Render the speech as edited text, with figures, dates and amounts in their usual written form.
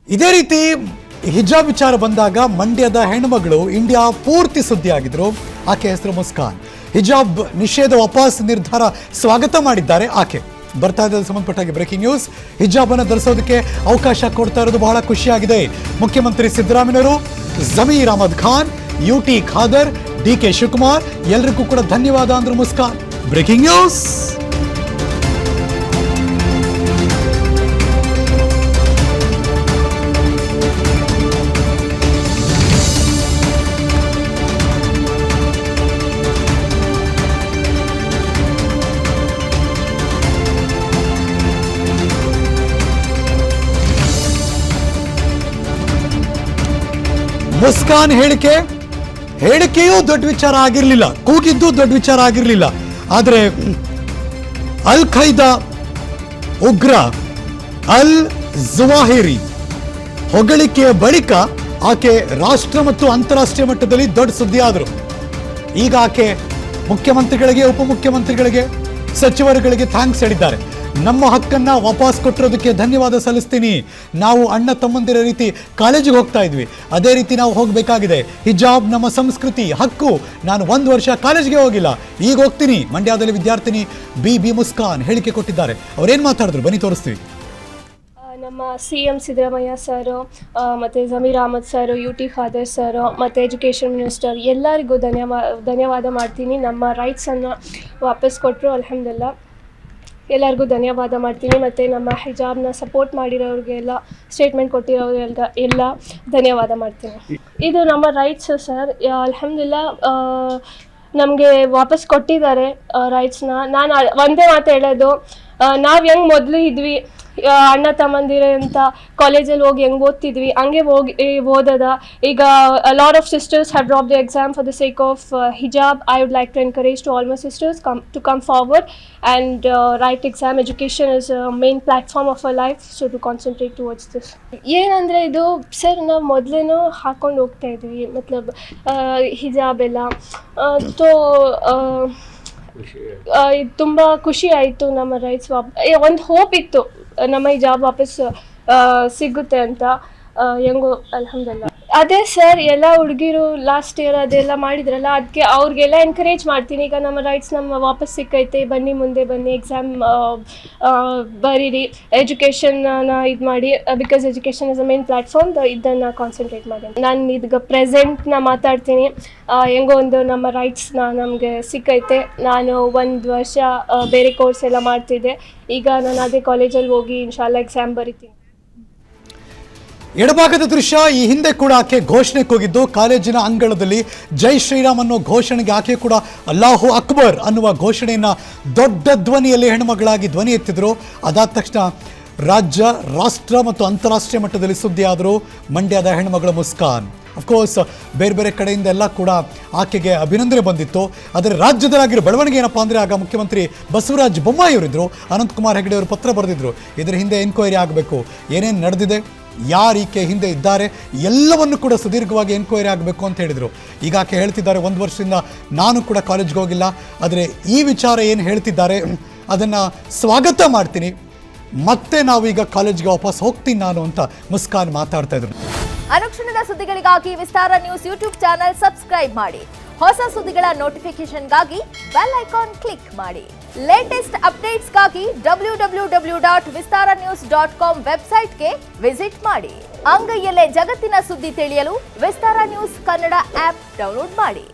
ಇದೇ ರೀತಿ ಹಿಜಾಬ್ ವಿಚಾರ ಬಂದಾಗ ಮಂಡ್ಯದ ಹೆಣ್ಮಗಳು ಇಂಡಿಯಾ ಪೂರ್ತಿ ಸುದ್ದಿ ಆಗಿದ್ರು. ಆಕೆ ಹೆಸರು ಮುಸ್ಕಾನ್. ಹಿಜಾಬ್ ನಿಷೇಧ ವಾಪಸ್ ನಿರ್ಧಾರ ಸ್ವಾಗತ ಮಾಡಿದ್ದಾರೆ ಆಕೆ. ಬರ್ತಾ ಇದ್ದ ಸಂಬಂಧಪಟ್ಟಾಗಿ ಬ್ರೇಕಿಂಗ್ ನ್ಯೂಸ್. ಹಿಜಾಬ್ ಅನ್ನು ಧರಿಸೋದಕ್ಕೆ ಅವಕಾಶ ಕೊಡ್ತಾ ಇರೋದು ಬಹಳ ಖುಷಿಯಾಗಿದೆ. ಮುಖ್ಯಮಂತ್ರಿ ಸಿದ್ದರಾಮಯ್ಯನವರು, ಜಮೀರ್ ಅಹಮದ್ ಖಾನ್, ಯುಟಿ ಖಾದರ್, ಡಿಕೆ ಶಿವಕುಮಾರ್ ಎಲ್ಲರಿಗೂ ಕೂಡ ಧನ್ಯವಾದ ಅಂದ್ರು ಮುಸ್ಕಾನ್. Breaking news. ಮುಸ್ಕಾನ್ ಹೇಳಿಕೆಯೂ ದೊಡ್ಡ ವಿಚಾರ ಆಗಿರಲಿಲ್ಲ, ಕೂಗಿದ್ದು ದೊಡ್ಡ ವಿಚಾರ ಆಗಿರಲಿಲ್ಲ. ಆದರೆ ಅಲ್ ಖೈದಾ ಉಗ್ರ ಅಲ್ ಜವಾಹಿರಿ ಹೊಗಳಿಕೆಯ ಬಳಿಕ ಆಕೆ ರಾಷ್ಟ್ರ ಮತ್ತು ಅಂತಾರಾಷ್ಟ್ರೀಯ ಮಟ್ಟದಲ್ಲಿ ದೊಡ್ಡ ಸುದ್ದಿ ಆದರು. ಈಗ ಆಕೆ ಮುಖ್ಯಮಂತ್ರಿಗಳಿಗೆ, ಉಪಮುಖ್ಯಮಂತ್ರಿಗಳಿಗೆ, ಸಚಿವರುಗಳಿಗೆ ಥ್ಯಾಂಕ್ಸ್ ಹೇಳಿದ್ದಾರೆ. ನಮ್ಮ ಹಕ್ಕನ್ನು ವಾಪಸ್ ಕೊಟ್ಟಿರೋದಕ್ಕೆ ಧನ್ಯವಾದ ಸಲ್ಲಿಸ್ತೀನಿ. ನಾವು ಅಣ್ಣ ತಮ್ಮಂದಿರ ರೀತಿ ಕಾಲೇಜಿಗೆ ಹೋಗ್ತಾ ಇದ್ವಿ, ಅದೇ ರೀತಿ ನಾವು ಹೋಗಬೇಕಾಗಿದೆ. ಹಿಜಾಬ್ ನಮ್ಮ ಸಂಸ್ಕೃತಿ, ಹಕ್ಕು. ನಾನು 1 ವರ್ಷ ಕಾಲೇಜಿಗೆ ಹೋಗಿಲ್ಲ, ಈಗ ಹೋಗ್ತೀನಿ. ಮಂಡ್ಯದಲ್ಲಿ ವಿದ್ಯಾರ್ಥಿನಿ ಬಿ ಮುಸ್ಕಾನ್ ಹೇಳಿಕೆ ಕೊಟ್ಟಿದ್ದಾರೆ. ಅವ್ರೇನು ಮಾತಾಡಿದ್ರು ಬನ್ನಿ ತೋರಿಸ್ತೀವಿ. ನಮ್ಮ CM ಸಿದ್ದರಾಮಯ್ಯ ಸರು, ಮತ್ತು ಜಮೀರ್ ಅಹಮದ್ ಸರು, ಯುಟಿ ಖಾದರ್ ಸರು, ಮತ್ತು ಎಜುಕೇಷನ್ ಮಿನಿಸ್ಟರ್ ಎಲ್ಲರಿಗೂ ಧನ್ಯವಾದ ಮಾಡ್ತೀನಿ. ನಮ್ಮ ರೈಟ್ಸನ್ನು ವಾಪಸ್ ಕೊಟ್ಟರು, ಅಲ್ಹಮ್ದುಲಿಲ್ಲಾ. ಎಲ್ಲರಿಗೂ ಧನ್ಯವಾದ ಮಾಡ್ತೀನಿ. ಮತ್ತು ನಮ್ಮ ಹಿಜಾಬ್ನ ಸಪೋರ್ಟ್ ಮಾಡಿರೋರಿಗೆಲ್ಲ, ಸ್ಟೇಟ್ಮೆಂಟ್ ಕೊಟ್ಟಿರೋರಿಗೆಲ್ಲ ಎಲ್ಲ ಧನ್ಯವಾದ ಮಾಡ್ತೀನಿ. ಇದು ನಮ್ಮ ರೈಟ್ಸು ಸರ್, ಅಲ್ಹಮ್ದುಲಿಲ್ಲಾ. ನಮಗೆ ವಾಪಸ್ ಕೊಟ್ಟಿದ್ದಾರೆ ರೈಟ್ಸ್ನ. ನಾನು ಒಂದೇ ಮಾತು ಹೇಳೋದು, ನಾವು ಹೆಂಗೆ ಮೊದಲು ಇದ್ವಿ, ಅಣ್ಣ ತಮ್ಮಂದಿರ ಅಂತ ಕಾಲೇಜಲ್ಲಿ ಹೋಗಿ ಹೆಂಗೆ ಓದ್ತಿದ್ವಿ ಹಂಗೆ ಹೋಗಿ ಓದೋದ. ಈಗ lot of sisters have drop the exam for the sake of hijab. I would like to encourage to all my sisters to come forward and write exam. Education is main platform of a life, so to concentrate towards this. ಏನಂದರೆ ಇದು sir, ನಾವು ಮೊದಲೇನೂ ಹಾಕ್ಕೊಂಡು ಹೋಗ್ತಾ ಇದ್ವಿ, ಮತ್ಲಬ್ ಹಿಜಾಬ್ ಎಲ್ಲ. ತೋ ತುಂಬ ಖುಷಿ ಆಯಿತು. ನಮ್ಮ ರೈಟ್ಸ್ ಒಂದು ಹೋಪ್ ಇತ್ತು, ನಮ್ಮ ಹಿಜಾಬ್ ವಾಪಸ್ ಸಿಗುತ್ತೆ ಅಂತ. ಹೆಂಗೋ ಅಲ್ಹಮ್ದುಲಿಲ್ಲಾ. ಅದೇ ಸರ್, ಎಲ್ಲ ಹುಡುಗಿರು ಲಾಸ್ಟ್ ಇಯರ್ ಅದೆಲ್ಲ ಮಾಡಿದ್ರಲ್ಲ, ಅದಕ್ಕೆ ಅವ್ರಿಗೆಲ್ಲ ಎನ್ಕರೇಜ್ ಮಾಡ್ತೀನಿ. ಈಗ ನಮ್ಮ ರೈಟ್ಸ್ ವಾಪಸ್ ಸಿಕ್ಕೈತೆ, ಬನ್ನಿ ಮುಂದೆ ಬನ್ನಿ, ಎಕ್ಸಾಮ್ ಬರೀರಿ, ಎಜುಕೇಷನ್ನ ಇದು ಮಾಡಿ. Because education is a main platform. ಇದನ್ನು ಕಾನ್ಸಂಟ್ರೇಟ್ ಮಾಡಿ. ನಾನು ಈಗ ಪ್ರೆಸೆಂಟ್ನ ಮಾತಾಡ್ತೀನಿ. ಹೆಂಗೋ ಒಂದು ನಮ್ಮ ರೈಟ್ಸ್ನ ನಮಗೆ ಸಿಕ್ಕೈತೆ. ನಾನು 1 ವರ್ಷ ಬೇರೆ ಕೋರ್ಸ್ ಎಲ್ಲ ಮಾಡ್ತಿದ್ದೆ, ಈಗ ನಾನು ಅದೇ ಕಾಲೇಜಲ್ಲಿ ಹೋಗಿ ಇನ್ಶಾಲ್ಲಾ ಎಕ್ಸಾಮ್ ಬರಿತೀನಿ. ಎಡಭಾಗದ ದೃಶ್ಯ. ಈ ಹಿಂದೆ ಕೂಡ ಆಕೆ ಘೋಷಣೆಗೆ ಹೋಗಿದ್ದು, ಕಾಲೇಜಿನ ಅಂಗಳದಲ್ಲಿ ಜೈ ಶ್ರೀರಾಮ್ ಅನ್ನೋ ಘೋಷಣೆಗೆ ಆಕೆ ಕೂಡ ಅಲ್ಲಾಹು ಅಕ್ಬರ್ ಅನ್ನುವ ಘೋಷಣೆಯನ್ನು ದೊಡ್ಡ ಧ್ವನಿಯಲ್ಲಿ ಹೆಣ್ಮಗಳಾಗಿ ಧ್ವನಿ ಎತ್ತಿದ್ರು. ಅದಾದ ತಕ್ಷಣ ರಾಜ್ಯ, ರಾಷ್ಟ್ರ ಮತ್ತು ಅಂತಾರಾಷ್ಟ್ರೀಯ ಮಟ್ಟದಲ್ಲಿ ಸುದ್ದಿ ಆದರು ಮಂಡ್ಯದ ಹೆಣ್ಮಗಳು ಮುಸ್ಕಾನ್. ಅಫ್ಕೋರ್ಸ್ ಬೇರೆ ಬೇರೆ ಕಡೆಯಿಂದ ಎಲ್ಲ ಕೂಡ ಆಕೆಗೆ ಅಭಿನಂದನೆ ಬಂದಿತ್ತು. ಆದರೆ ರಾಜ್ಯದಲ್ಲಾಗಿರೋ ಬೆಳವಣಿಗೆ ಏನಪ್ಪ ಅಂದರೆ, ಆಗ ಮುಖ್ಯಮಂತ್ರಿ ಬಸವರಾಜ ಬೊಮ್ಮಾಯಿ ಅವರಿದ್ದರು, ಅನಂತಕುಮಾರ್ ಹೆಗಡೆ ಅವರು ಪತ್ರ ಬರೆದಿದ್ರು. ಇದರ ಹಿಂದೆ ಎನ್ಕ್ವೈರಿ ಆಗಬೇಕು, ಏನೇನು ನಡೆದಿದೆ, ಯಾರು ಈಕೆ ಹಿಂದೆ ಇದ್ದಾರೆ, ಎಲ್ಲವನ್ನು ಕೂಡ ಸುದೀರ್ಘವಾಗಿ ಎನ್ಕ್ವೈರಿ ಆಗಬೇಕು ಅಂತ ಹೇಳಿದರು. ಈಗ ಆಕೆ ಹೇಳ್ತಿದ್ದಾರೆ, 1 ವರ್ಷದಿಂದ ನಾನು ಕೂಡ ಕಾಲೇಜ್ಗೆ ಹೋಗಿಲ್ಲ, ಆದರೆ ಈ ವಿಚಾರ ಏನು ಹೇಳ್ತಿದ್ದಾರೆ ಅದನ್ನು ಸ್ವಾಗತ ಮಾಡ್ತೀನಿ, ಮತ್ತೆ ನಾವೀಗ ಕಾಲೇಜ್ಗೆ ವಾಪಸ್ ಹೋಗ್ತೀನಿ ನಾನು ಅಂತ ಮುಸ್ಕಾನ್ ಮಾತಾಡ್ತಾ ಇದ್ರು. ಅನುಕ್ಷಣದ ಸುದ್ದಿಗಳಿಗಾಗಿ ವಿಸ್ತಾರ ನ್ಯೂಸ್ ಯೂಟ್ಯೂಬ್ ಚಾನೆಲ್ ಸಬ್ಸ್ಕ್ರೈಬ್ ಮಾಡಿ. ಹೊಸ ಸುದ್ದಿಗಳ ನೋಟಿಫಿಕೇಶನ್ಗಾಗಿ ಬೆಲ್ ಐಕಾನ್ ಕ್ಲಿಕ್ ಮಾಡಿ. ಲೇಟೆಸ್ಟ್ ಅಪ್ಡೇಟ್ಸ್ಗಾಗಿ www.vistaranews.com ವೆಬ್ಸೈಟ್ಗೆ ವಿಸಿಟ್ ಮಾಡಿ. ಅಂಗೈಯಲ್ಲೇ ಜಗತ್ತಿನ ಸುದ್ದಿ ತಿಳಿಯಲು ವಿಸ್ತಾರ ನ್ಯೂಸ್ ಕನ್ನಡ ಆಪ್ ಡೌನ್ಲೋಡ್ ಮಾಡಿ.